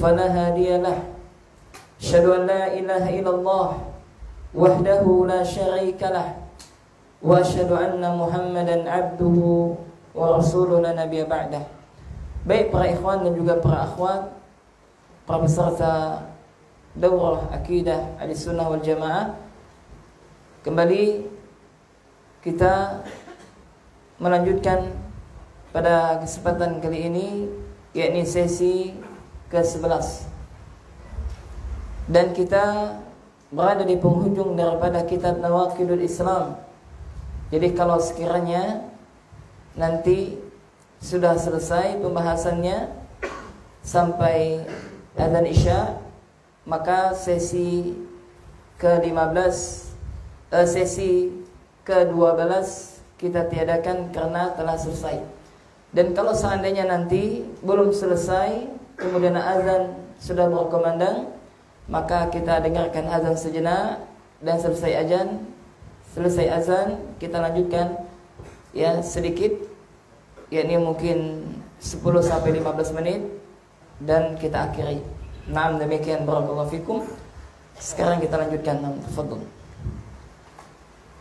فلا هادي له أشهد أن لا إله إلا الله وحده لا شريك له وأشهد أن محمدا عبده ورسوله لا نبي بعده. Baik para ikhwan dan juga para akhwat, para peserta daurah akidah Ahlussunnah wal Jamaah, kembali kita melanjutkan pada kesempatan kali ini, yakni sesi ke-11, dan kita berada di penghujung daripada kitab Nawaqidul Islam. Jadi kalau sekiranya nanti sudah selesai pembahasannya sampai adzan Isya, maka sesi ke-15, sesi ke-12 kita tiadakan karena telah selesai. Dan kalau seandainya nanti belum selesai, kemudian azan sudah berkumandang, maka kita dengarkan azan sejenak, dan selesai azan kita lanjutkan ya sedikit, yakni mungkin 10-15 menit, dan kita akhiri. Naam, demikian, barakallahu fikum. Sekarang kita lanjutkan. Tafadhol.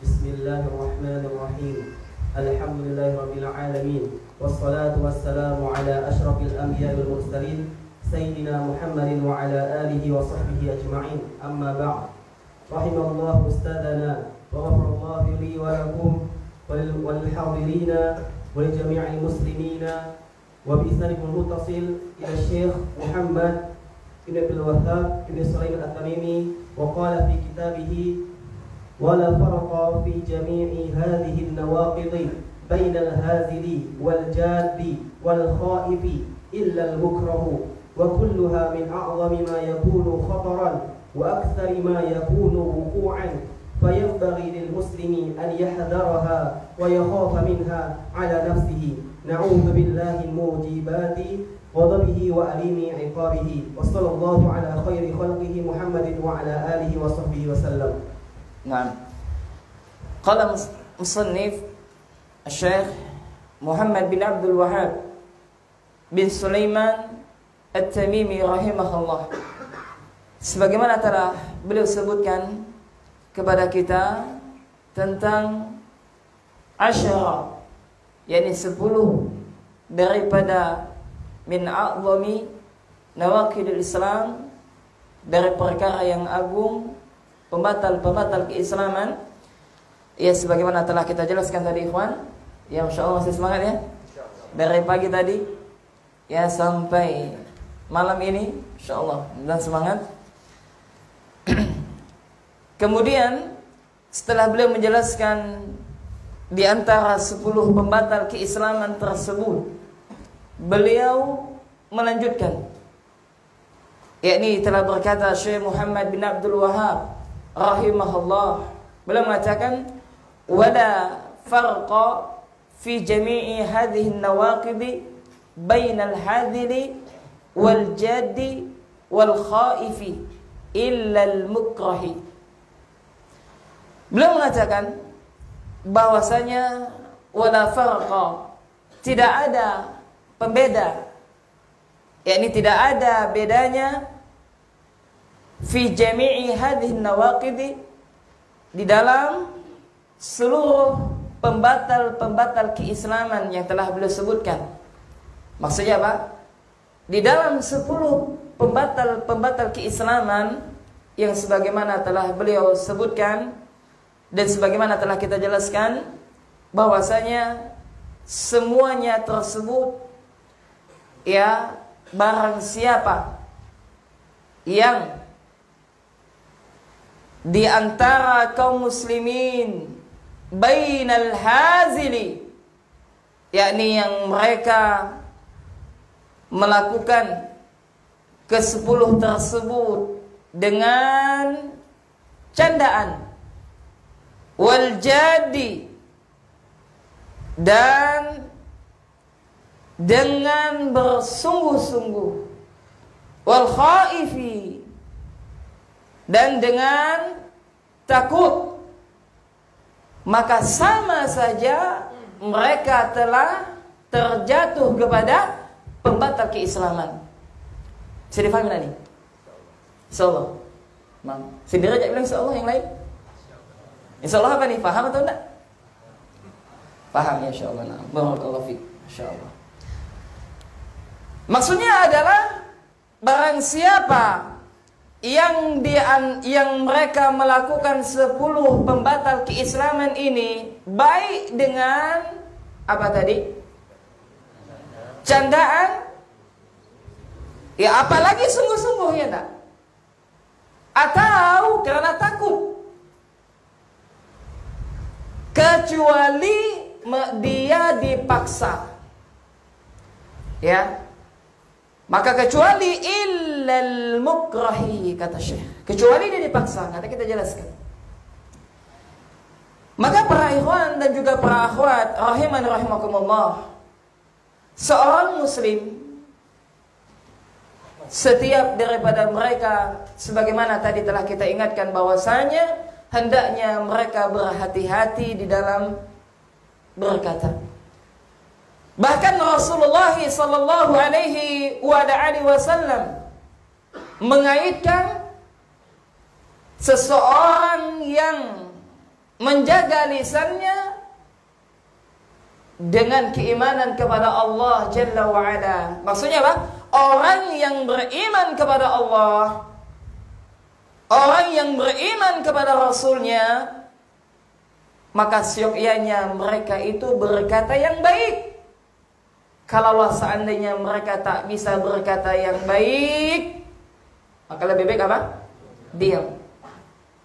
Bismillahirrahmanirrahim. Alhamdulillahirabbil alamin. Wassalatu wassalamu ala asyrafil anbiya'i wal mursalin sayyidina Muhammadin wa ala alihi wa sahbihi ajma'in. Amma ba'd. Rahimallahu ustadana wa ghafarallahu li wa lakum wal hadirina ولجميع المسلمين وبإسناد متصل إلى الشيخ محمد بن عبد الوهاب بن سليمان التميمي، وقال في كتابه: ولا فرق في جميع هذه النواقض بين الهازل والجاد والخائف إلا المكره، وكلها من أعظم ما يكون خطرا وأكثر ما يكون وقوعا، فينبغي للمسلم أن يحذرها ويخاف منها على نفسه. نعوذ بالله من موجبات غضبه وأليم عقابه، وصلى الله على خير خلقه محمد وعلى آله وصحبه وسلم. نعم. قال مصنف الشيخ محمد بن عبد الوهاب bin Sulaiman At-Tamimi rahimahullah, sebagaimana telah beliau sebutkan kepada kita tentang asyara, yakni 10 daripada min a'zami nawaqidul Islam, dari perkara yang agung, pembatal-pembatal keislaman. Ya, sebagaimana telah kita jelaskan tadi, ikhwan, ya insyaallah masih semangat ya, dari pagi tadi ya sampai malam ini insyaallah, dan semangat. Kemudian setelah beliau menjelaskan di antara 10 pembatal keislaman tersebut, beliau melanjutkan, yakni telah berkata Syekh Muhammad bin Abdul Wahhab rahimahullah, beliau mengatakan wala farqa fi jami'i hadhihi an-nawaqid bainal hadili wal jaddi wal khaifi illa al-mukrahi. Beliau mengatakan bahwasanya wala farqa, tidak ada pembeda, yakni tidak ada bedanya fi jami'i hadhihi nawaqid, di dalam seluruh pembatal-pembatal keislaman yang telah beliau sebutkan. Maksudnya apa? Di dalam 10 pembatal-pembatal keislaman yang sebagaimana telah beliau sebutkan dan sebagaimana telah kita jelaskan, bahwasanya semuanya tersebut ya, barang siapa yang di antara kaum muslimin bainal hazili, yakni yang mereka melakukan ke-10 tersebut dengan candaan, wal jadi, dan dengan bersungguh-sungguh, wal khaifi, dan dengan takut, maka sama saja mereka telah terjatuh kepada pembatal keislaman. Bisa difahami nggak nih? Insyaallah. Mang, sendiri aja bilang insyaallah, yang lain? Insyaallah apa nih? Paham atau enggak? Paham ya, insyaallah. Nah, barakallahu fiik. Insyaallah. Maksudnya adalah barang siapa yang mereka melakukan 10 pembatal keislaman ini, baik dengan apa tadi? Candaan, ya apalagi sungguh-sungguh, ya tak? Atau karena takut, kecuali dia dipaksa, ya. Maka kecuali illal mukrahi, kata Syekh, kecuali dia dipaksa, nanti kita jelaskan. Maka para ikhwan dan juga para akhwat rahiman rahimakumullah, seorang muslim, setiap daripada mereka, sebagaimana tadi telah kita ingatkan bahwasanya hendaknya mereka berhati-hati di dalam berkata. Bahkan Rasulullah sallallahu alaihi wasallam mengaitkan seseorang yang menjaga lisannya dengan keimanan kepada Allah Jalla wa Ala. Maksudnya apa? Orang yang beriman kepada Allah, orang yang beriman kepada Rasulnya, maka syokyanya mereka itu berkata yang baik. Kalaulah seandainya mereka tak bisa berkata yang baik, maka lebih baik apa? Diam.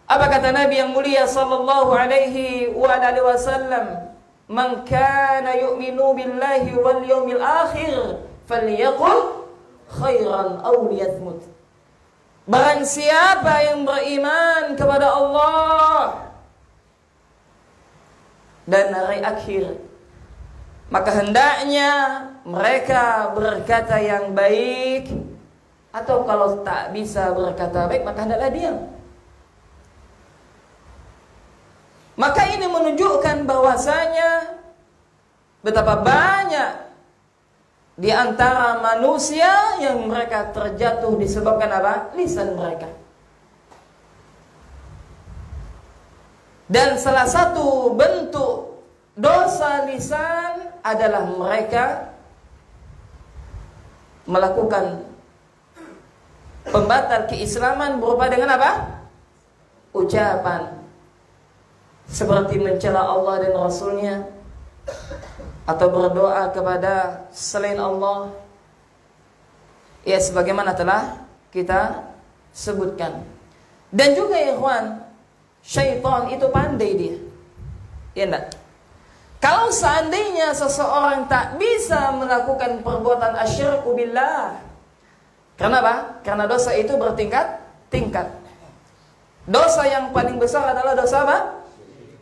Apa kata Nabi yang mulia sallallahu alaihi wasallam? Man kana yu'minu billahi wal yawmil akhir falyaqul khairan aw liyasmut. Barang siapa yang beriman kepada Allah dan hari akhir, maka hendaknya mereka berkata yang baik, atau kalau tak bisa berkata baik, maka hendaklah diam. Maka ini menunjukkan bahwasanya betapa banyak di antara manusia yang mereka terjatuh disebabkan apa? Lisan mereka. Dan salah satu bentuk dosa lisan adalah mereka melakukan pembatal keislaman berupa dengan apa? Ucapan seperti mencela Allah dan Rasulnya, atau berdoa kepada selain Allah, ya sebagaimana telah kita sebutkan. Dan juga ya ikhwan, syaitan itu pandai dia, ya enggak? Kalau seandainya seseorang tak bisa melakukan perbuatan asyirku billah, kenapa? Karena dosa itu bertingkat-tingkat. Dosa yang paling besar adalah dosa apa?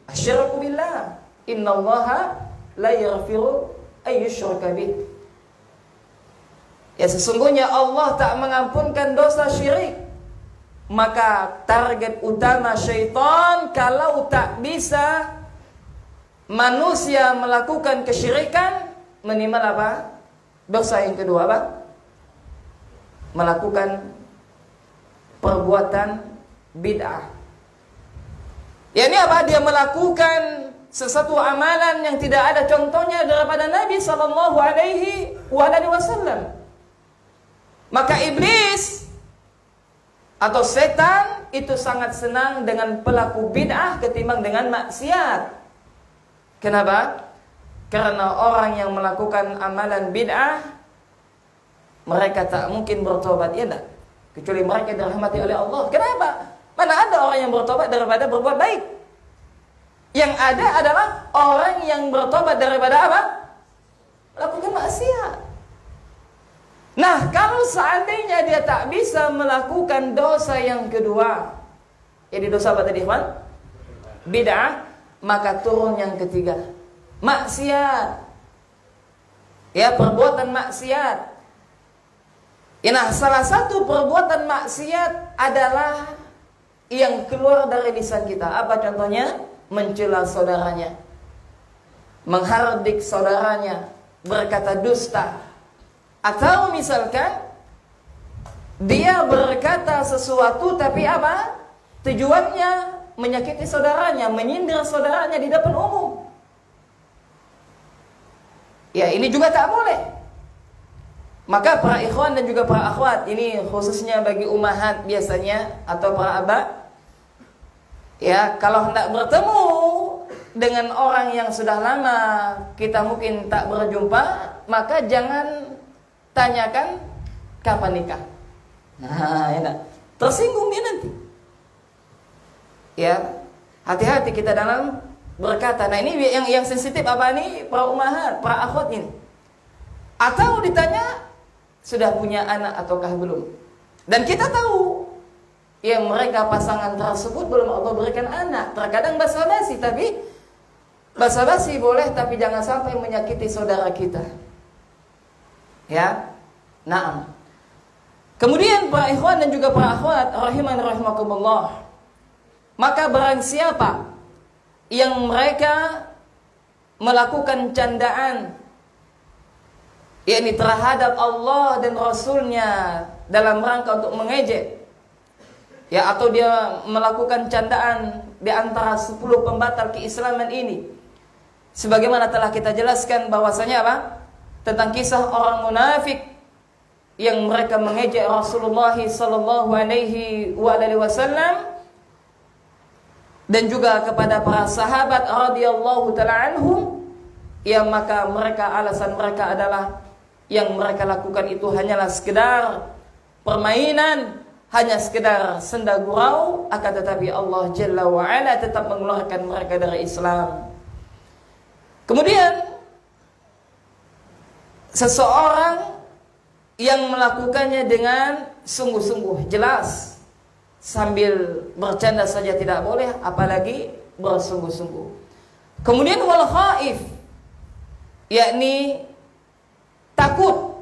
Asyirku billah. Innallaha la yaghfiru ayyushraka bih. Ya, sesungguhnya Allah tak mengampunkan dosa syirik. Maka target utama syaitan kalau tak bisa manusia melakukan kesyirikan, minimal apa? Dosa yang kedua apa? Melakukan perbuatan bid'ah. Ya, ini apa? Dia melakukan sesuatu amalan yang tidak ada contohnya daripada Nabi sallallahu alaihi wasallam. Maka iblis atau setan itu sangat senang dengan pelaku bid'ah ketimbang dengan maksiat. Kenapa? Karena orang yang melakukan amalan bid'ah, mereka tak mungkin bertobat, ya enggak? Kecuali mereka dirahmati oleh Allah. Kenapa? Mana ada orang yang bertobat daripada berbuat baik? Yang ada adalah orang yang bertobat daripada apa? Melakukan maksiat. Nah, kalau seandainya dia tak bisa melakukan dosa yang kedua, jadi dosa apa tadi, Ikhwan? Bid'ah. Maka turun yang ketiga, maksiat. Ya, perbuatan maksiat. Ya, nah, salah satu perbuatan maksiat adalah yang keluar dari lisan kita. Apa contohnya? Mencela saudaranya, menghardik saudaranya, berkata dusta, atau misalkan dia berkata sesuatu tapi apa? Tujuannya menyakiti saudaranya, menyindir saudaranya di depan umum. Ya, ini juga tak boleh. Maka para ikhwan dan juga para akhwat, ini khususnya bagi ummahat biasanya atau para abah, ya, kalau hendak bertemu dengan orang yang sudah lama kita mungkin tak berjumpa, maka jangan tanyakan kapan nikah. Nah, enak. Tersinggung dia nanti. Ya, hati-hati kita dalam berkata. Nah, ini yang sensitif apa nih? Para ummahat, para akhwat ini. Atau ditanya sudah punya anak ataukah belum? Dan kita tahu ya mereka pasangan tersebut belum Allah berikan anak. Terkadang basa-basi, tapi basa-basi boleh, tapi jangan sampai menyakiti saudara kita. Ya. Naam. Kemudian para ikhwan dan juga para akhwat rahiman rahimakumullah. Maka barang siapa yang mereka melakukan candaan yakni terhadap Allah dan Rasulnya dalam rangka untuk mengejek, ya, atau dia melakukan candaan di antara 10 pembatal keislaman ini, sebagaimana telah kita jelaskan bahwasanya apa? Tentang kisah orang munafik yang mereka mengejek Rasulullah sallallahu alaihi wasallam dan juga kepada para sahabat radhiyallahu taala anhum, ya, maka mereka alasan mereka adalah yang mereka lakukan itu hanyalah sekedar permainan, hanya sekedar senda gurau, akan tetapi Allah Jalla wa Ala tetap mengeluarkan mereka dari Islam. Kemudian seseorang yang melakukannya dengan sungguh-sungguh, jelas, sambil bercanda saja tidak boleh, apalagi bersungguh-sungguh. Kemudian wal khaif, yakni takut.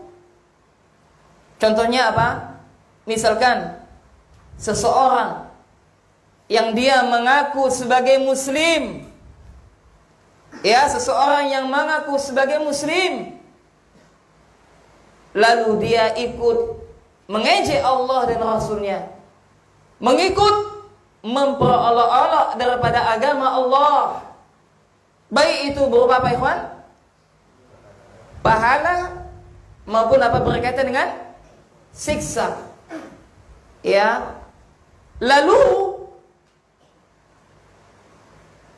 Contohnya apa? Misalkan seseorang yang dia mengaku sebagai muslim, ya, seseorang yang mengaku sebagai muslim, lalu dia ikut mengejek Allah dan Rasulnya, mengikut memperolok-olok daripada agama Allah, baik itu berupa apa, ikhwan? Pahala maupun apa berkaitan dengan siksa. Ya. Lalu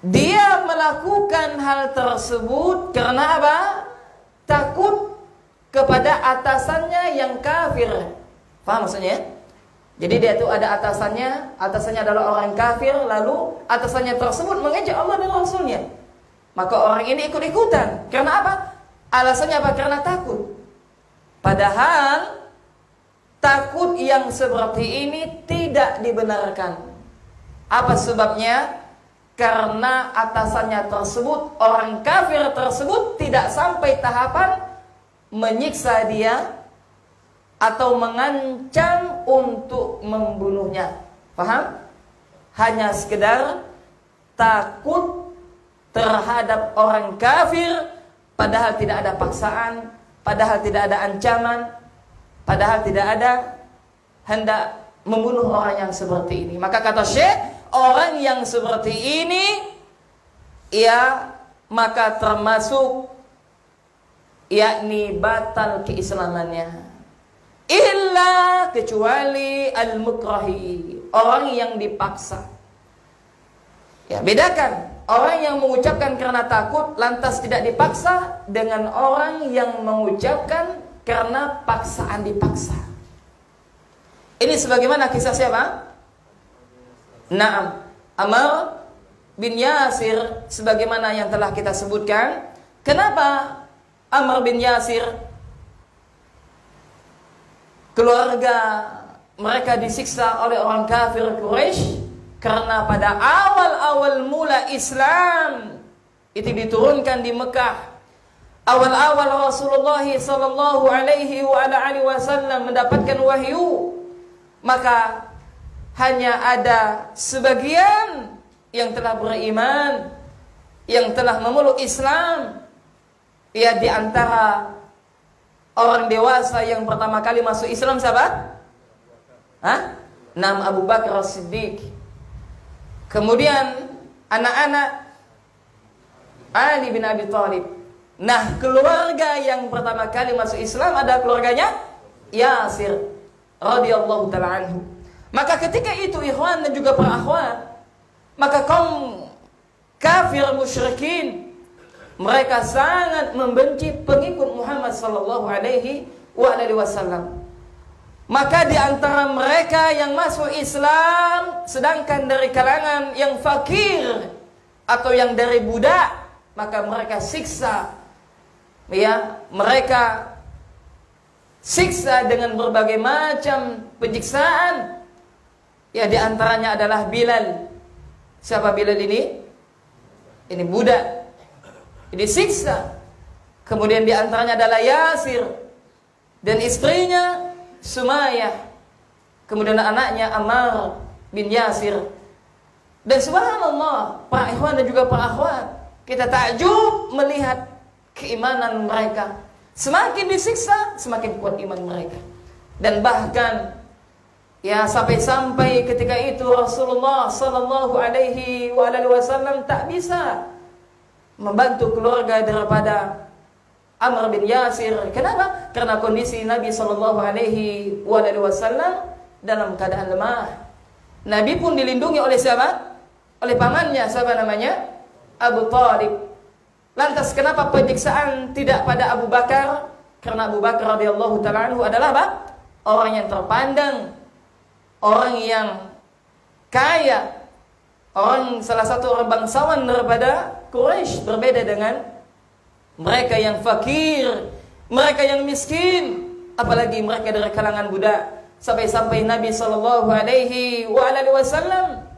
dia melakukan hal tersebut karena apa? Takut kepada atasannya yang kafir. Paham maksudnya? Jadi dia itu ada atasannya adalah orang kafir, lalu atasannya tersebut mengejek Allah dan Rasulnya. Maka orang ini ikut-ikutan. Karena apa? Alasannya apa? Karena takut. Padahal takut yang seperti ini tidak dibenarkan. Apa sebabnya? Karena atasannya tersebut, orang kafir tersebut, tidak sampai tahapan menyiksa dia atau mengancam untuk membunuhnya. Paham? Hanya sekedar takut terhadap orang kafir, padahal tidak ada paksaan, padahal tidak ada ancaman, padahal tidak ada hendak membunuh orang yang seperti ini. Maka kata Syekh, orang yang seperti ini, ya, maka termasuk yakni batal keislamannya. Illa, kecuali al-mukrahi, orang yang dipaksa. Ya, bedakan orang yang mengucapkan karena takut lantas tidak dipaksa dengan orang yang mengucapkan karena paksaan dipaksa. Ini sebagaimana kisah siapa? Naam, Ammar bin Yasir, sebagaimana yang telah kita sebutkan. Kenapa Ammar bin Yasir keluarga mereka disiksa oleh orang kafir Quraisy? Karena pada awal-awal mula Islam itu diturunkan di Mekah. Awal-awal Rasulullah sallallahu alaihi wasallam mendapatkan wahyu, maka hanya ada sebagian yang telah beriman, yang telah memeluk Islam. Ya, di antara orang dewasa yang pertama kali masuk Islam siapa? Nama Abu Bakar As-Siddiq. Kemudian anak-anak Ali bin Abi Thalib. Nah, keluarga yang pertama kali masuk Islam adalah keluarganya Yasir radhiyallahu taala anhu. Maka ketika itu ikhwan dan juga para akhwat, maka kaum kafir musyrikin mereka sangat membenci pengikut Muhammad sallallahu alaihi wasallam. Maka di antara mereka yang masuk Islam, sedangkan dari kalangan yang fakir atau yang dari budak, maka mereka siksa, ya, mereka siksa dengan berbagai macam penyiksaan. Ya, di antaranya adalah Bilal. Siapa Bilal ini? Ini budak. Disiksa. Kemudian di antaranya adalah Yasir dan istrinya Sumayyah. Kemudian anaknya Ammar bin Yasir. Dan subhanallah, para ikhwan dan juga para akhwat, kita takjub melihat keimanan mereka. Semakin disiksa, semakin kuat iman mereka. Dan bahkan ya sampai-sampai ketika itu Rasulullah sallallahu alaihi wasallam tak bisa membantu keluarga daripada Ammar bin Yasir. Kenapa? Karena kondisi Nabi sallallahu alaihi wasallam dalam keadaan lemah. Nabi pun dilindungi oleh siapa? Oleh pamannya, siapa namanya? Abu Thalib. Lantas kenapa penyiksaan tidak pada Abu Bakar? Karena Abu Bakar radhiyallahu taala anhu adalah apa? Orang yang terpandang, orang yang kaya, salah satu orang bangsawan daripada Quraisy, berbeda dengan mereka yang fakir, mereka yang miskin, apalagi mereka dari kalangan budak. Sampai-sampai Nabi sallallahu alaihi wasallam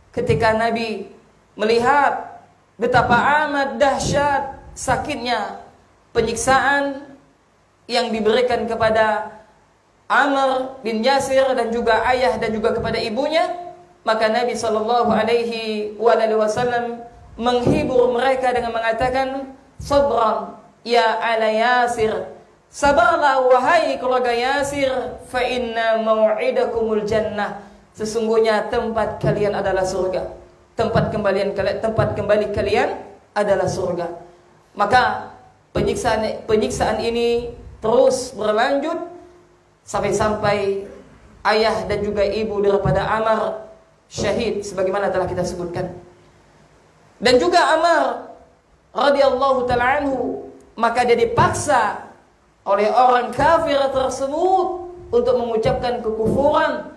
ketika Nabi melihat betapa amat dahsyat sakitnya penyiksaan yang diberikan kepada Ammar bin Yasir dan juga ayah dan juga kepada ibunya, maka Nabi sallallahu alaihi wasallam menghibur mereka dengan mengatakan, "Sabran ya ala Yasir." Sabarlah wahai keluarga Yasir, fa inna mau'idakumul jannah. Sesungguhnya tempat kalian adalah surga. Tempat kembali kalian adalah surga. Maka penyiksaan ini terus berlanjut sampai ayah dan juga ibu daripada Ammar syahid sebagaimana telah kita sebutkan. Dan juga Ammar radhiyallahu ta'ala anhu, maka dia dipaksa oleh orang kafir tersebut untuk mengucapkan kekufuran.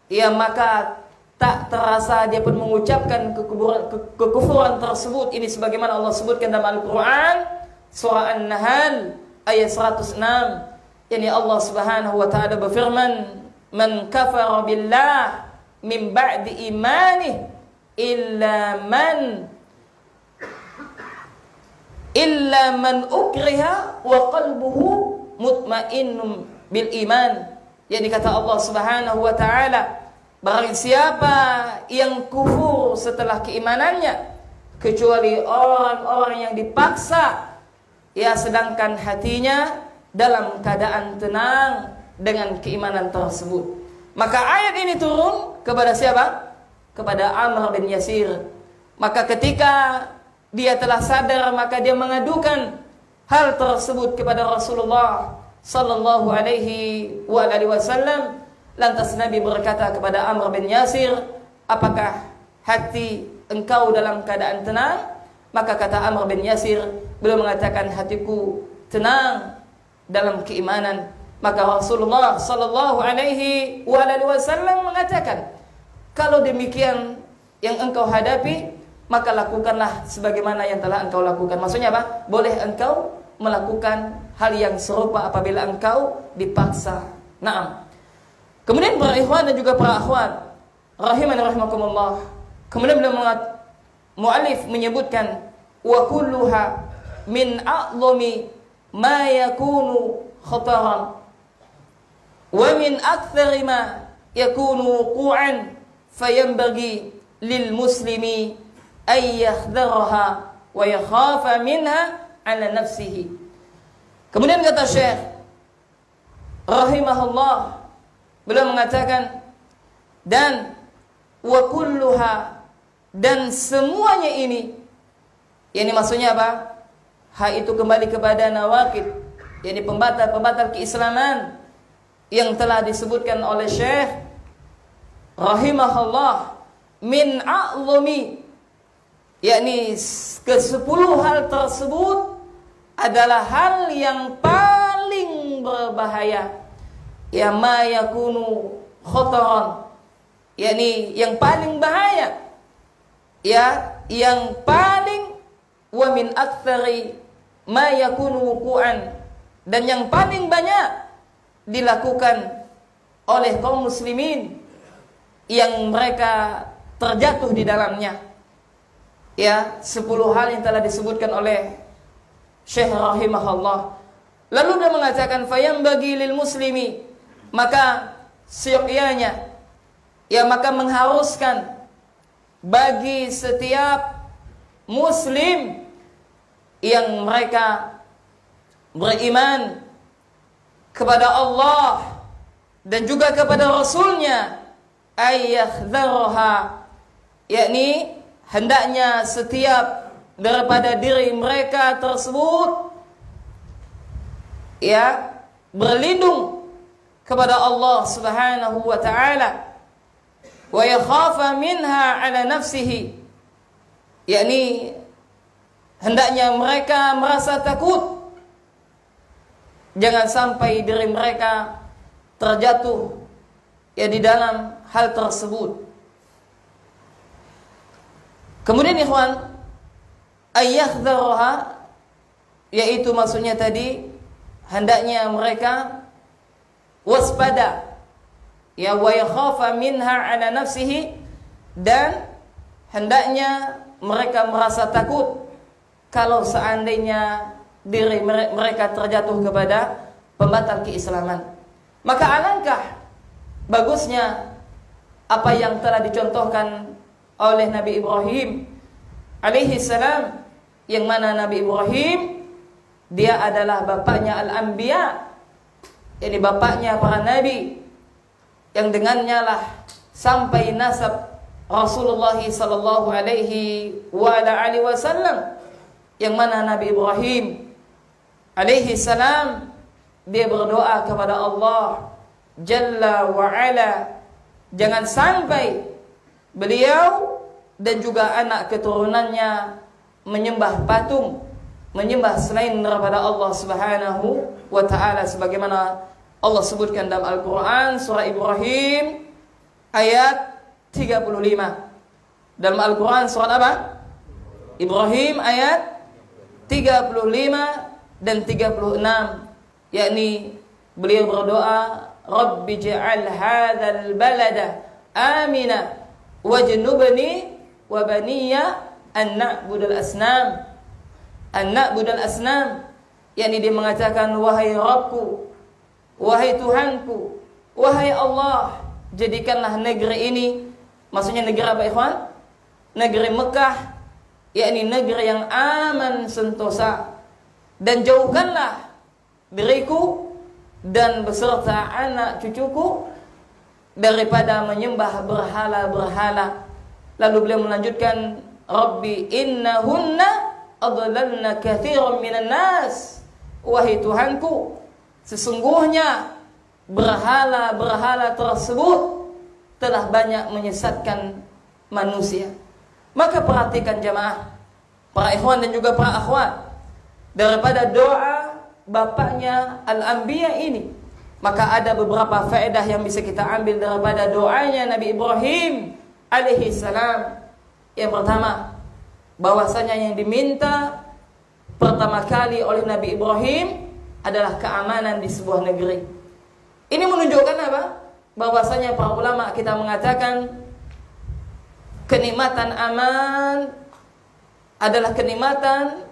Ya, maka tak terasa dia pun mengucapkan kekufuran tersebut. Ini sebagaimana Allah sebutkan dalam Al-Quran surah An-Nahl ayat 106. Yani Allah subhanahu wa ta'ala berfirman, "Man kafara billah min ba'di imanih illa man ukriha wa qalbuhu mutmainnun bil iman." Yani kata Allah subhanahu wa ta'ala, barang siapa yang kufur setelah keimanannya, kecuali orang-orang yang dipaksa, ya sedangkan hatinya dalam keadaan tenang dengan keimanan tersebut. Maka ayat ini turun kepada siapa? Kepada Ammar bin Yasir. Maka ketika dia telah sadar, maka dia mengadukan hal tersebut kepada Rasulullah sallallahu alaihi wasallam. Lantas Nabi berkata kepada Ammar bin Yasir, "Apakah hati engkau dalam keadaan tenang?" Maka kata Ammar bin Yasir, beliau mengatakan, "Hatiku tenang dalam keimanan." Maka Rasulullah sallallahu alaihi wasallam mengatakan, "Kalau demikian yang engkau hadapi, maka lakukanlah sebagaimana yang telah engkau lakukan." Maksudnya apa? Boleh engkau melakukan hal yang serupa apabila engkau dipaksa. Naam. Kemudian para ikhwan dan juga para akhwat rahimani rahimakumullah. Kemudian beliau muallif menyebutkan, "Wa kulluha min a'zami ma yakunu khataran wa min aktsari ma yakunu wuqu'an fayanbaghi lil muslimi ay yahdharha wa yakhafa minha ala nafsihi." Kemudian kata Syekh rahimahullah, beliau mengatakan, dan wa kulluha, dan semuanya ini, yakni maksudnya apa? Ha itu kembali kepada nawaqid, yakni pembatal-pembatal keislaman yang telah disebutkan oleh Syekh rahimahullah, min a'zami, yakni ke-10 hal tersebut adalah hal yang paling berbahaya, ya ma yakunu khataran, yakni yang paling bahaya, ya yang paling, wa min aktsari ma yakunu wuqu'an, dan yang paling banyak dilakukan oleh kaum muslimin yang mereka terjatuh di dalamnya. Ya, 10 hal yang telah disebutkan oleh Syekh rahimahullah. Lalu dia mengatakan, fayambagi lil muslimi, maka seyogyanya, ya maka mengharuskan bagi setiap muslim yang mereka beriman kepada Allah dan juga kepada Rasulnya, ayyakhdharuha, yakni hendaknya setiap daripada diri mereka tersebut, ya, berlindung kepada Allah Subhanahu wa taala, wa yakhafa minha ala nafsihi, yakni hendaknya mereka merasa takut jangan sampai diri mereka terjatuh, ya, di dalam hal tersebut. Kemudian ikhwan, ayyakhdharuha, yaitu maksudnya tadi hendaknya mereka waspada, ya, wa yakhafa minha ala nafsihi, dan hendaknya mereka merasa takut kalau seandainya diri mereka terjatuh kepada pembatal keislaman. Maka alangkah bagusnya apa yang telah dicontohkan oleh Nabi Ibrahim alaihi salam, yang mana Nabi Ibrahim dia adalah bapaknya al-anbiya, yakni bapaknya para nabi, yang dengannya lah sampai nasab Rasulullah sallallahu alaihi wasallam, yang mana Nabi Ibrahim alaihi salam dia berdoa kepada Allah Jalla wa ala, jangan sampai beliau dan juga anak keturunannya menyembah patung, menyembah selain daripada Allah Subhanahu wa taala, sebagaimana Allah sebutkan dalam Al-Qur'an surah Ibrahim ayat 35. Dalam Al-Qur'an surat apa? Ibrahim ayat 35 dan 36, yakni beliau berdoa, Rabbi ja'al hadzal balada amina wajnubni wa baniya an na'budal asnam. An na'budal asnam, yakni dia mengatakan, wahai Rabbku, wahai Tuhanku, wahai Allah, jadikanlah negeri ini, maksudnya negeri apa ikhwan? Negeri Mekah, yakni negeri yang aman sentosa, dan jauhkanlah diriku dan beserta anak cucuku daripada menyembah berhala-berhala. Lalu beliau melanjutkan, Rabbi innahunna adlalna katsiran minan nas, wahai Tuhanku, sesungguhnya berhala-berhala tersebut telah banyak menyesatkan manusia. Maka perhatikan jamaah, para ikhwan dan juga para akhwat, daripada doa bapaknya al-anbiya ini, maka ada beberapa faedah yang bisa kita ambil daripada doanya Nabi Ibrahim alaihi salam. Yang pertama, bahwasanya yang diminta pertama kali oleh Nabi Ibrahim adalah keamanan di sebuah negeri. Ini menunjukkan apa? Bahwasanya para ulama kita mengatakan kenikmatan aman adalah kenikmatan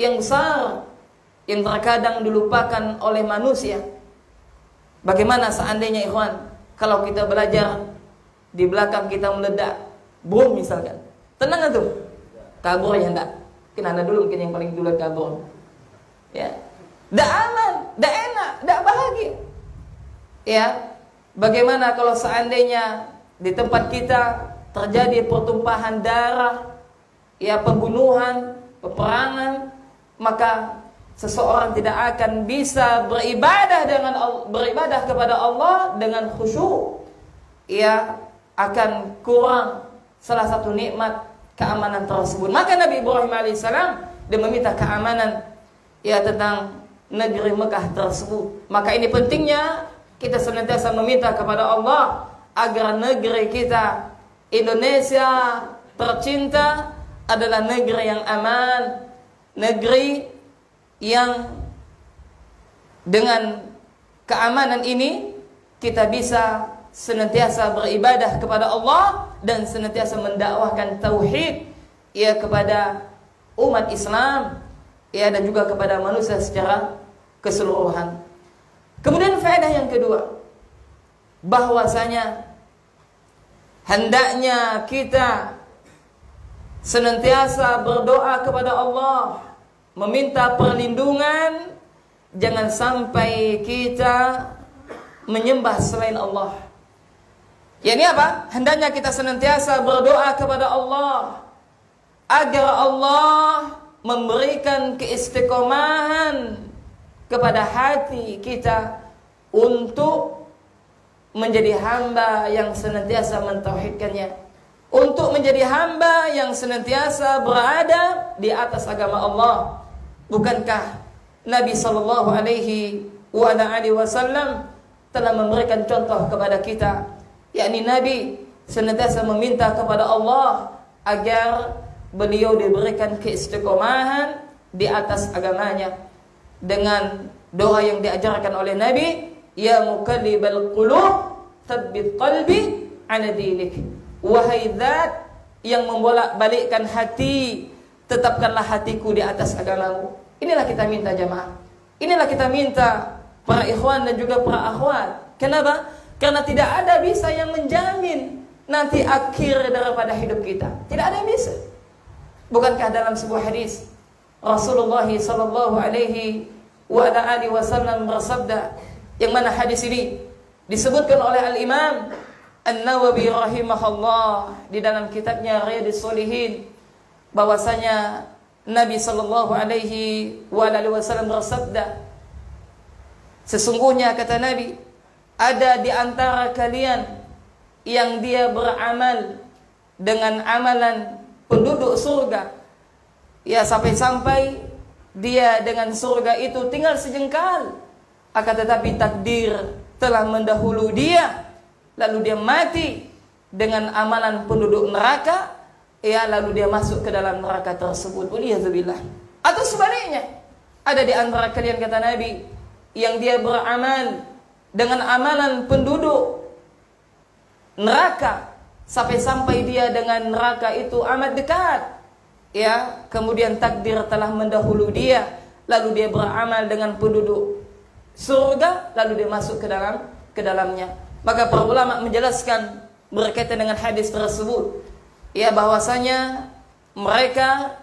yang besar, yang terkadang dilupakan oleh manusia. Bagaimana seandainya ikhwan, kalau kita belajar di belakang kita meledak bom misalkan, tenang tuh, kabur ya enggak? Mungkin anda dulu mungkin yang paling dulu kabur, ya, enggak aman, enggak enak, enggak bahagia, ya. Bagaimana kalau seandainya di tempat kita terjadi pertumpahan darah, ya pembunuhan, peperangan, maka seseorang tidak akan bisa beribadah kepada Allah dengan khusyuk. Ia akan kurang salah satu nikmat keamanan tersebut. Maka Nabi Ibrahim alaihissalam dia meminta keamanan ya tentang negeri Mekah tersebut. Maka ini pentingnya kita senantiasa meminta kepada Allah agar negeri kita Indonesia tercinta adalah negeri yang aman, negeri yang dengan keamanan ini kita bisa senantiasa beribadah kepada Allah dan senantiasa mendakwahkan tauhid ya kepada umat Islam ya dan juga kepada manusia secara keseluruhan. Kemudian faedah yang kedua, bahwasanya hendaknya kita senantiasa berdoa kepada Allah, meminta perlindungan, jangan sampai kita menyembah selain Allah. Ya ini apa? Hendaknya kita senantiasa berdoa kepada Allah agar Allah memberikan keistiqomahan kepada hati kita untuk menjadi hamba yang senantiasa mentauhidkannya, untuk menjadi hamba yang senantiasa berada di atas agama Allah. Bukankah Nabi sallallahu alaihi wasallam telah memberikan contoh kepada kita, yakni Nabi senantiasa meminta kepada Allah agar beliau diberikan keistiqomahan di atas agamanya dengan doa yang diajarkan oleh Nabi, ya muqallibal qulub tsabbit qalbi ala dinik. Wahai zat yang membolak-balikkan hati, tetapkanlah hatiku di atas agamamu. Inilah kita minta jamaah. Inilah kita minta para ikhwan dan juga para akhwat. Kenapa? Karena tidak ada bisa yang menjamin nanti akhir daripada hidup kita. Tidak ada yang bisa. Bukankah dalam sebuah hadis Rasulullah sallallahu alaihi wasallam bersabda, yang mana hadis ini disebutkan oleh Al-Imam An-Nawawi rahimahullah di dalam kitabnya Riyadhus Shalihin, bahwasanya Nabi sallallahu alaihi wasallam bersabda, sesungguhnya kata Nabi, ada di antara kalian yang dia beramal dengan amalan penduduk surga, ya sampai-sampai dia dengan surga itu tinggal sejengkal, akan tetapi takdir telah mendahului dia, lalu dia mati dengan amalan penduduk neraka, ya lalu dia masuk ke dalam neraka tersebut. Waliyadzubillah. Atau sebaliknya, ada di antara kalian kata Nabi yang dia beramal dengan amalan penduduk neraka, sampai-sampai dia dengan neraka itu amat dekat, ya kemudian takdir telah mendahului dia, lalu dia beramal dengan penduduk surga, lalu dia masuk ke dalamnya. Maka para ulama menjelaskan berkaitan dengan hadis tersebut, ya bahwasanya mereka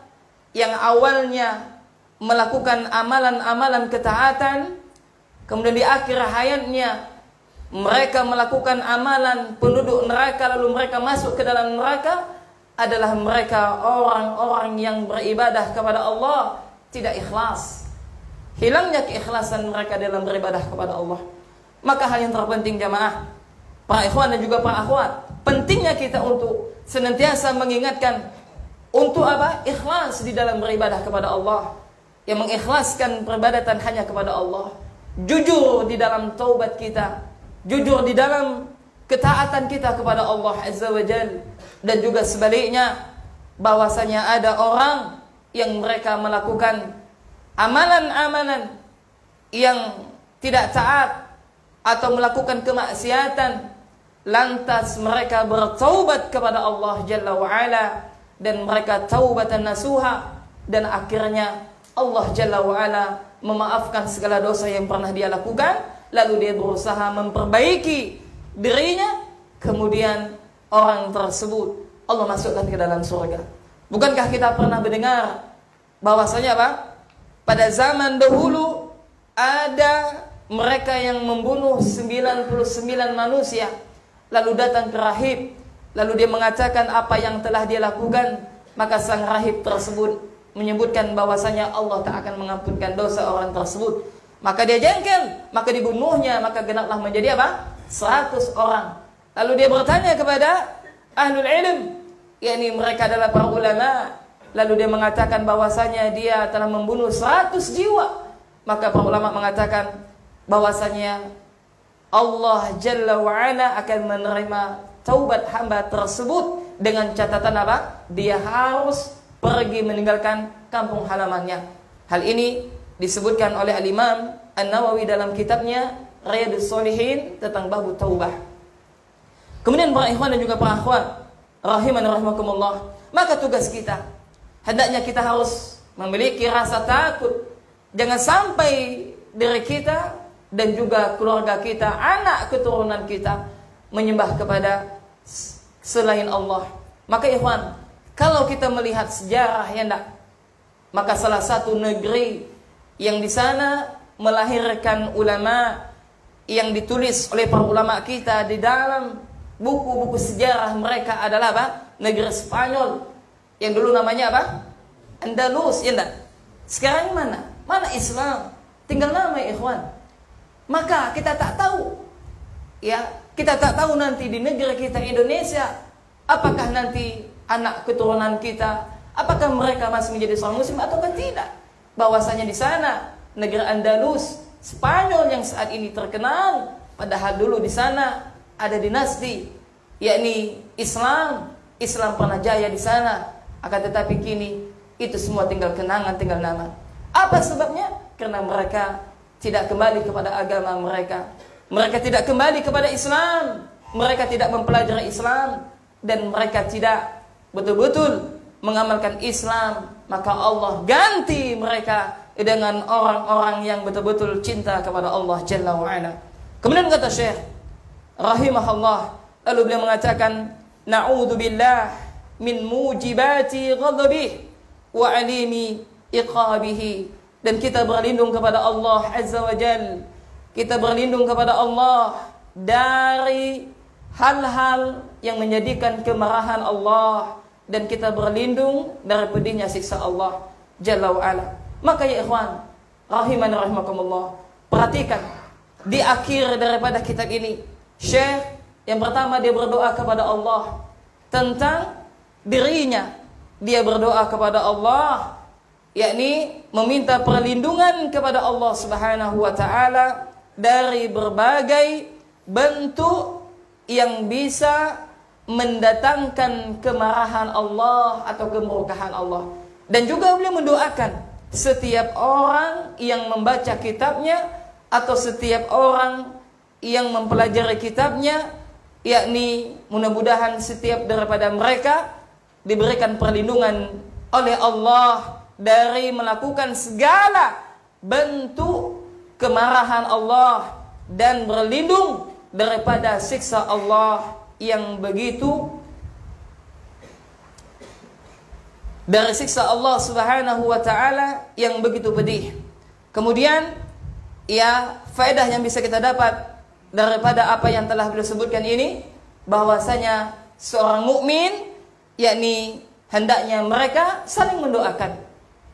yang awalnya melakukan amalan-amalan ketaatan, kemudian di akhir hayatnya mereka melakukan amalan penduduk neraka, lalu mereka masuk ke dalam neraka, adalah mereka orang-orang yang beribadah kepada Allah tidak ikhlas. Hilangnya keikhlasan mereka dalam beribadah kepada Allah. Maka hal yang terpenting jamaah, para ikhwan dan juga para akhwat, pentingnya kita untuk senantiasa mengingatkan untuk apa? Ikhlas di dalam beribadah kepada Allah. Yang mengikhlaskan peribadatan hanya kepada Allah. Jujur di dalam taubat kita, jujur di dalam ketaatan kita kepada Allah Azza wa Jalla. Dan juga sebaliknya, bahwasanya ada orang yang mereka melakukan amalan-amalan yang tidak taat atau melakukan kemaksiatan, lantas mereka bertaubat kepada Allah Jalla wa Ala, dan mereka taubatan nasuha, dan akhirnya Allah Jalla wa Ala memaafkan segala dosa yang pernah dia lakukan, lalu dia berusaha memperbaiki dirinya, kemudian orang tersebut Allah masukkan ke dalam surga. Bukankah kita pernah mendengar bahwasanya apa? Pada zaman dahulu ada mereka yang membunuh 99 manusia, lalu datang ke rahib, lalu dia mengatakan apa yang telah dia lakukan, maka sang rahib tersebut menyebutkan bahwasanya Allah tak akan mengampunkan dosa orang tersebut. Maka dia jengkel, maka dibunuhnya, maka genaplah menjadi apa? 100 orang. Lalu dia bertanya kepada ahlul ilm, yakni mereka adalah para ulama. Lalu dia mengatakan bahwasanya dia telah membunuh 100 jiwa. Maka para ulama mengatakan bahwasanya Allah Jalla wa'ala akan menerima taubat hamba tersebut dengan catatan apa? Dia harus pergi meninggalkan kampung halamannya. Hal ini disebutkan oleh Al-Imam An-Nawawi dalam kitabnya Riyadhus Shalihin tentang bab taubah. Kemudian para ikhwan dan juga para akhwat rahiman rahimakumullah, maka tugas kita hendaknya kita harus memiliki rasa takut. Jangan sampai diri kita dan juga keluarga kita, anak keturunan kita menyembah kepada selain Allah. Maka ikhwan, kalau kita melihat sejarah ya enggak, maka salah satu negeri yang di sana melahirkan ulama yang ditulis oleh para ulama kita di dalam buku-buku sejarah mereka adalah apa? Negeri Spanyol yang dulu namanya apa? Andalus ya enggak? Sekarang mana? Mana Islam? Tinggal nama ya ikhwan. Maka kita tak tahu, ya kita tak tahu nanti di negeri kita Indonesia, apakah nanti anak keturunan kita, apakah mereka masih menjadi seorang muslim atau tidak? Bahwasanya di sana negeri Andalus, Spanyol yang saat ini terkenal, padahal dulu di sana ada dinasti, yakni Islam pernah jaya di sana, akan tetapi kini itu semua tinggal kenangan, tinggal nama. Apa sebabnya? Karena mereka tidak kembali kepada agama mereka. Mereka tidak kembali kepada Islam. Mereka tidak mempelajari Islam. Dan mereka tidak betul-betul mengamalkan Islam. Maka Allah ganti mereka dengan orang-orang yang betul-betul cinta kepada Allah Jalla wa'ala. Kemudian kata Syekh rahimahullah, lalu beliau mengatakan, na'udzubillah min mujibati ghadabih wa alimi iqabihi. Dan kita berlindung kepada Allah Azza wa Jal. Kita berlindung kepada Allah dari hal-hal yang menjadikan kemarahan Allah. Dan kita berlindung dari pedihnya siksa Allah Jalla wa'ala. Maka ya ikhwan rahiman rahimakumullah, perhatikan di akhir daripada kitab ini, Syekh yang pertama dia berdoa kepada Allah tentang dirinya. Dia berdoa kepada Allah, yakni meminta perlindungan kepada Allah Subhanahu wa taala dari berbagai bentuk yang bisa mendatangkan kemarahan Allah atau kemurkaan Allah. Dan juga beliau mendoakan setiap orang yang membaca kitabnya atau setiap orang yang mempelajari kitabnya, yakni mudah-mudahan setiap daripada mereka diberikan perlindungan oleh Allah dari melakukan segala bentuk kemarahan Allah dan berlindung daripada siksa Allah yang begitu, dari siksa Allah Subhanahu wa taala yang begitu pedih. Kemudian ya faedah yang bisa kita dapat daripada apa yang telah beliau sebutkan ini, bahwasanya seorang mukmin yakni hendaknya mereka saling mendoakan.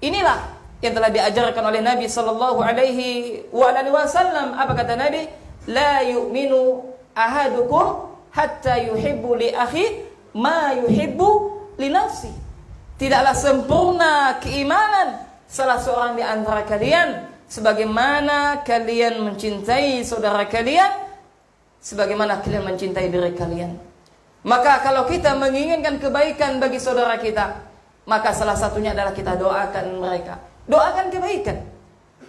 Inilah yang telah diajarkan oleh Nabi sallallahu alaihi wasallam. Apa kata Nabi? La yu'minu ahadukum hatta yuhibbu li akhi ma yuhibbu li nafsi. Tidaklah sempurna keimanan salah seorang di antara kalian sebagaimana kalian mencintai saudara kalian sebagaimana kalian mencintai diri kalian. Maka kalau kita menginginkan kebaikan bagi saudara kita, maka salah satunya adalah kita doakan mereka. Doakan kebaikan.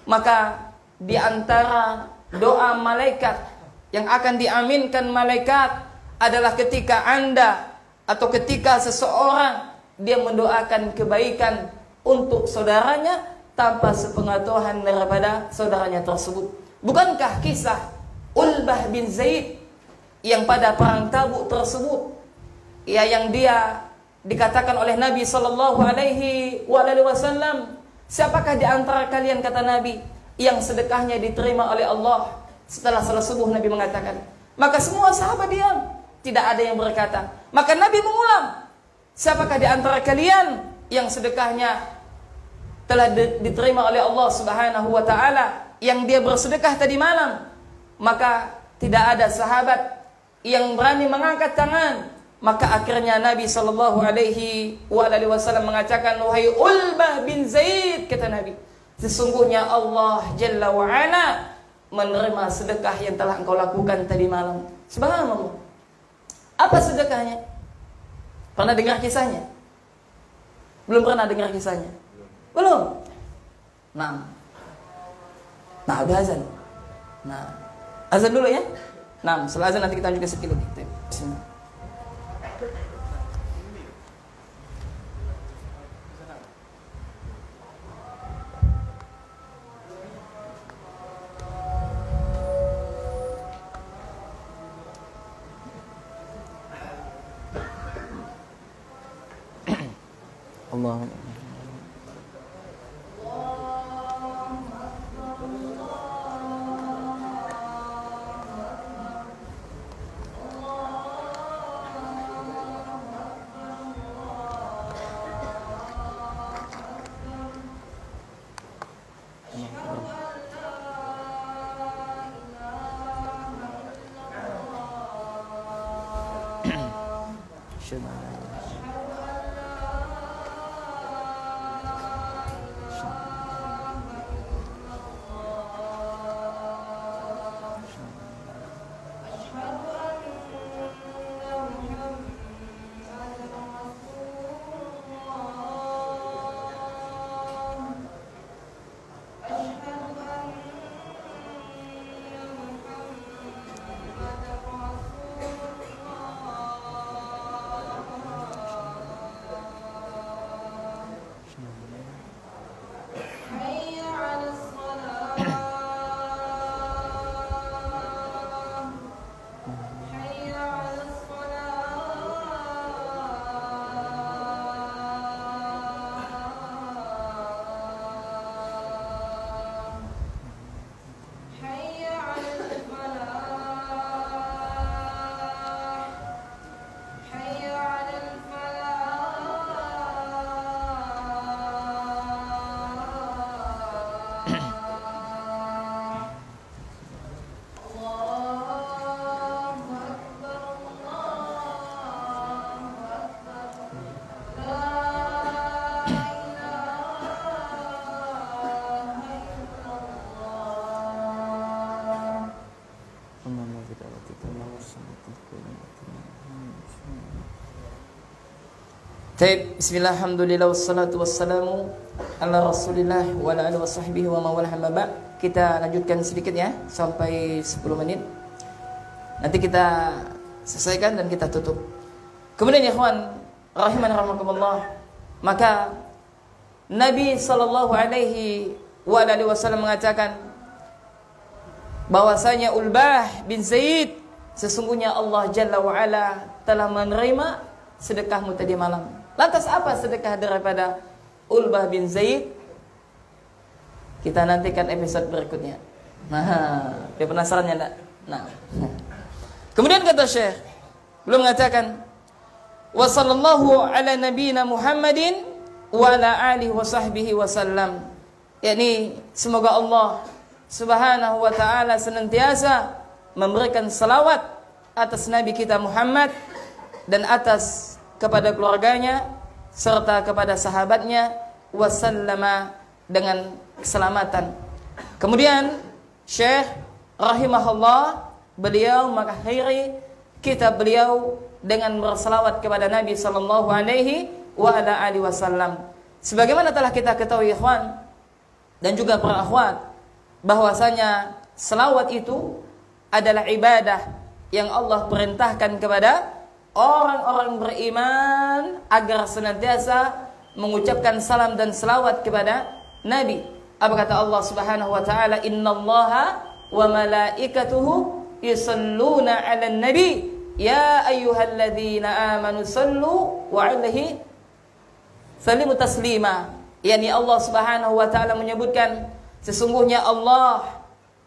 Maka di antara doa malaikat yang akan diaminkan malaikat adalah ketika Anda atau ketika seseorang dia mendoakan kebaikan untuk saudaranya tanpa sepengetahuan daripada saudaranya tersebut. Bukankah kisah Ulbah bin Zaid yang pada perang Tabuk tersebut, ya, yang dia dikatakan oleh Nabi sallallahu alaihi wasallam, siapakah di antara kalian, kata Nabi, yang sedekahnya diterima oleh Allah. Setelah salat subuh Nabi mengatakan, maka semua sahabat diam, tidak ada yang berkata. Maka Nabi mengulang, siapakah di antara kalian yang sedekahnya telah diterima oleh Allah Subhanahu wa taala, yang dia bersedekah tadi malam? Maka tidak ada sahabat yang berani mengangkat tangan. Maka akhirnya Nabi sallallahu alaihi wasallam mengatakan, wahai Ulbah bin Zaid, kata Nabi, sesungguhnya Allah Jalla wa Ala menerima sedekah yang telah engkau lakukan tadi malam. Subhanallah. Apa sedekahnya? Pernah dengar kisahnya? Belum pernah dengar kisahnya? Belum? Nah, udah azan. Nah, azan dulu ya. Nah, setelah azan nanti kita lanjutkan sedikit lagi. Bismillah. Allah. Bismillah, alhamdulillah, wassalatu wassalamu ala rasulillah wa ala alihi wa sahbihi wa mawalah amma ba'. Kita lanjutkan sedikit ya, sampai 10 menit. Nanti kita selesaikan dan kita tutup. Kemudian ya ikhwan rahiman rahimakumullah, maka Nabi sallallahu alaihi wa alihi wasallam mengatakan bahwasanya Ulbah bin Zaid, sesungguhnya Allah Jalla wa Ala telah menerima sedekahmu tadi malam. Lantas apa sedekah daripada Ulbah bin Zaid? Kita nantikan episode berikutnya. Nah, dia penasaran ya enggak? Nah. Kemudian kata Syekh, belum mengatakan wa sallallahu ala nabiyina Muhammadin wa ala alihi wa sahbihi wasallam. yakni semoga Allah Subhanahu wa taala senantiasa memberikan salawat atas Nabi kita Muhammad dan atas kepada keluarganya serta kepada sahabatnya wasallama dengan keselamatan. Kemudian Syekh rahimahullah beliau mengakhiri kitab beliau dengan bersalawat kepada Nabi sallallahu alaihi wa ala alihi wasallam. Sebagaimana telah kita ketahui ikhwan dan juga para akhwat bahwasanya salawat itu adalah ibadah yang Allah perintahkan kepada orang-orang beriman agar senantiasa mengucapkan salam dan salawat kepada Nabi. Apa kata Allah Subhanahu wa taala? Innallaha wa malaikatuhu yusalluna 'alan nabi ya ayyuhalladzina amanu sallu wa 'alaihi sallimu taslima. Yani Allah Subhanahu wa taala menyebutkan sesungguhnya Allah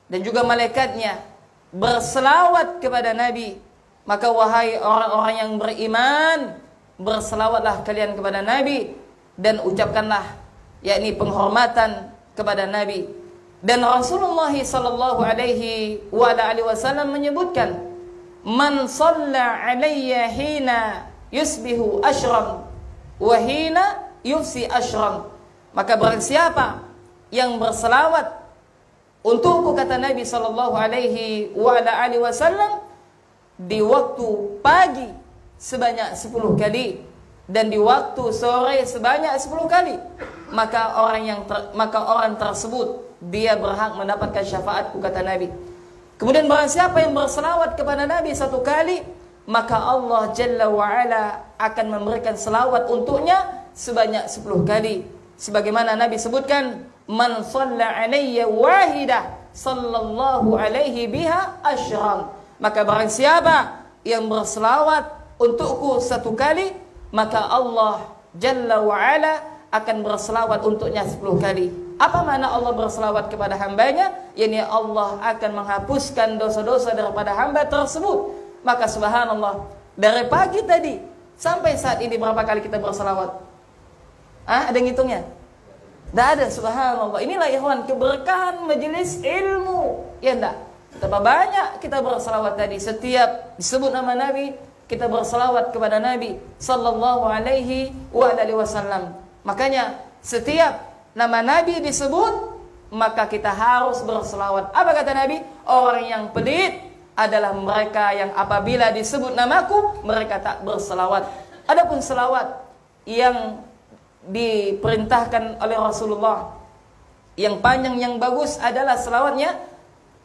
dan juga malaikatnya berselawat kepada Nabi. Maka wahai orang-orang yang beriman, berselawatlah kalian kepada Nabi dan ucapkanlah yakni penghormatan kepada Nabi. Dan Rasulullah sallallahu alaihi wasallam menyebutkan, man shalla alayya hina yusbihu ashram wa hina yufsi ashram. Maka barang siapa yang berselawat untukku, kata Nabi sallallahu alaihi wasallam, di waktu pagi sebanyak 10 kali dan di waktu sore sebanyak 10 kali, maka orang tersebut dia berhak mendapatkan syafaatku, kata Nabi. Kemudian barang siapa yang berselawat kepada Nabi 1 kali, maka Allah Jalla wa'ala akan memberikan selawat untuknya sebanyak 10 kali. Sebagaimana Nabi sebutkan, man shalla alayya wahidah sallallahu alaihi biha asyram. Maka barang siapa yang berselawat untukku 1 kali, maka Allah Jalla wa'ala akan berselawat untuknya 10 kali. Apa makna Allah berselawat kepada hambanya? Yani Allah akan menghapuskan dosa-dosa daripada hamba tersebut. Maka subhanallah, dari pagi tadi sampai saat ini berapa kali kita berselawat? Ada yang hitungnya? Tidak ada, subhanallah. Inilah ikhwan keberkahan majelis ilmu. Ya enggak? Betapa banyak kita berselawat tadi. Setiap disebut nama Nabi, kita berselawat kepada Nabi sallallahu alaihi wasallam. Makanya setiap nama Nabi disebut, maka kita harus berselawat. Apa kata Nabi? Orang yang pelit adalah mereka yang apabila disebut namaku, mereka tak berselawat. Adapun selawat yang diperintahkan oleh Rasulullah, yang panjang, yang bagus adalah selawatnya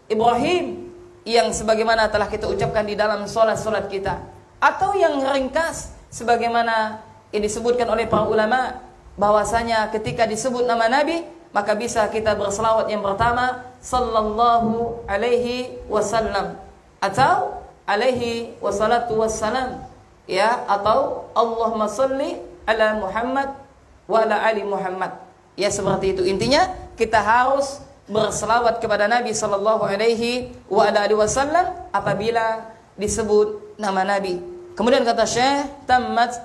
Ibrahim, yang sebagaimana telah kita ucapkan di dalam solat-solat kita. Atau yang ringkas, sebagaimana yang disebutkan oleh para ulama, bahwasanya ketika disebut nama Nabi, maka bisa kita berselawat yang pertama, sallallahu alaihi wasallam, atau alaihi wassalatu wassalam, ya, atau Allahumma salli ala Muhammad wa ala ali Muhammad. Ya, seperti itu. Intinya kita harus berselawat kepada Nabi sallallahu alaihi wa ala alihi wasallam apabila disebut nama Nabi. Kemudian kata Syekh, tammat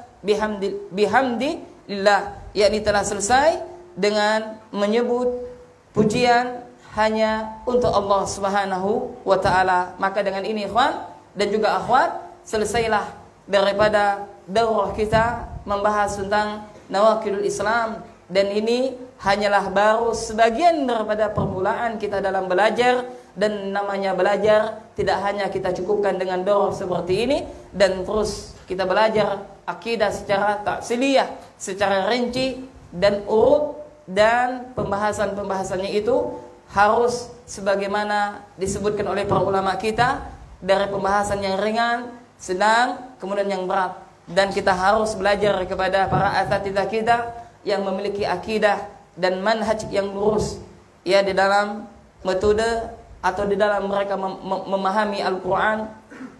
bihamdi lillah, yakni telah selesai dengan menyebut pujian hanya untuk Allah Subhanahu wa taala. Maka dengan ini ikhwan dan juga akhwat, selesailah daripada daurah kita membahas tentang nawaqidul Islam, dan ini hanyalah baru sebagian daripada permulaan kita dalam belajar. Dan namanya belajar tidak hanya kita cukupkan dengan daurah seperti ini, dan terus kita belajar akidah secara taksiliyah, secara rinci dan urut, dan pembahasannya itu harus sebagaimana disebutkan oleh para ulama kita, dari pembahasan yang ringan, sedang, kemudian yang berat. Dan kita harus belajar kepada para asatidzah kita yang memiliki akidah dan manhaj yang lurus, ya, di dalam metode atau di dalam mereka memahami Al-Quran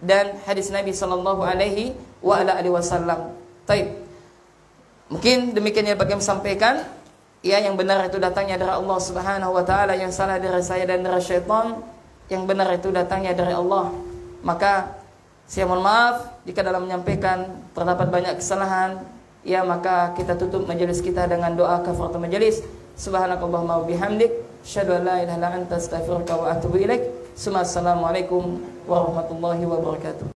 dan hadis Nabi sallallahu alaihi wasallam. Taib. Mungkin demikian yang bagi sampaikan. Ya, yang benar itu datangnya dari Allah Subhanahu wa taala, yang salah dari saya dan dari syaitan. Yang benar itu datangnya dari Allah. Maka saya mohon maaf jika dalam menyampaikan terdapat banyak kesalahan. Ya, maka kita tutup majelis kita dengan doa kafaratul majelis. Subhanakallahumma wa bihamdik, asyhadu an la ilaha illa anta, astaghfiruka wa atubu ilaik. Assalamualaikum warahmatullahi wabarakatuh.